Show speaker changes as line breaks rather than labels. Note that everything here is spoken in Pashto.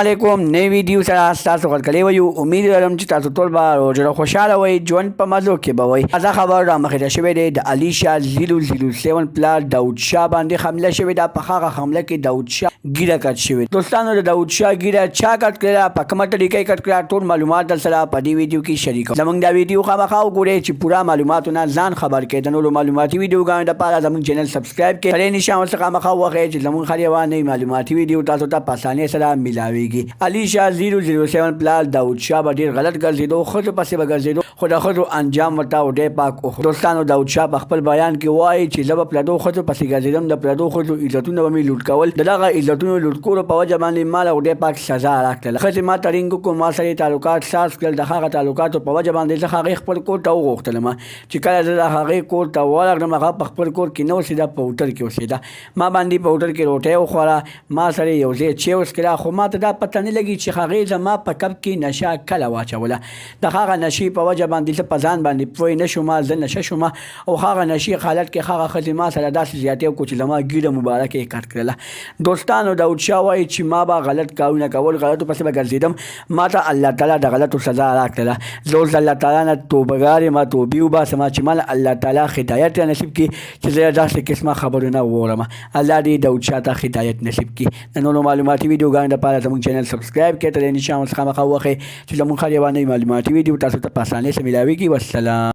علیکم نوی ویډیو سره تاسو غلکلی وایو. امید لرم چې تاسو ټول به روژه خوشحاله وئ، ژوند په مزو کې به وئ. تازه خبر رامخته شوی دی د علي شاه 007 پلار داود شاه باندې حمله شوې ده. په هغه حمله کې داود شاه ګیره کټ شوې. دوستانو د داود شاه ګیره چا کټ کړله، په کومه طریقې کټ کړله، ټول معلومات در سره په دې ویډیو کې شریکوم. زموږ دا ویډیو خامخا وګورئ چې پوره معلوماتونه ځان خبر کړئ. د نورو معلوماتي ویډیوګانو دپاره زموږ چینل سبسکرایب کړئ. سړی نشان ورڅخه خامخا ووهئ چې زموږ هر یوه نوې معلوماتي ویډیو تاسو ته په اسانۍ سره میلاویږي. علي شاه 007 پلار داود شاه به ډېر غلط ګرځېدو، ښځو پسې به ګرځېدو، خو د ښځو انجام ورته ډېر پاک وخورو. دوستانو داود شاه په خپل بیان کې وایي چې زه به پردو ښځو پسې ګرځېدم، د پردو ښځو عزتونه به مې لوټ کول، د دغه عزتونو لوټ کولو په وجه باندې ما له ډېر پاک سزا راکړله. ښځې ما ته ټینګ وکړو، ما سره یې تعلقات ساز کړل. د هغه تعلقاتو په وجه باندې زه هغې خپل کور ته وغوښتلم. چې کله زه د هغې کور ته ورغلم، هغه په خپل کور کې نه اوسېده، په هوټل کې اوسېده. ما باندې په هوټل کې روټۍ وخوړه، ما سره یو ځای چای وڅښله، خو ما ته دا پته نه لګي چې هغې زما په کب کې نشه کله واچوله. د هغه نشې په وجه باندې زه په ځان باندې پوه نه شوم، زه نشه شوم، او هغه نشې حالت کې هغه ښځې ما سره داسې زیاتې وکړو چې زما ګیډه مبارکه یې کټ کړله. دوستانو داود شاه وایي چې ما به غلط کارونه کول، غلطو پسې به ګرځېدم، ما ته الله تعالی د غلطو سزا راکړله. زه اوس الله تعالی نه توبهګار یم، توبې وباسم چې ما الله تعالی هدایت نصیب کړي چې زه داسې قسمه خبرونه وورم. الله دې داود شاه ته هدایت نصیب کړي. د نورو معلوماتي ویډیوګانو لپاره زموږ چینل سبسکرایب کړئ. تر نشان څخه مخه وخی چې زموږ هر یوه نوې معلوماتي ویډیو تاسو ته په اسانۍ سره میلاویږي. والسلام.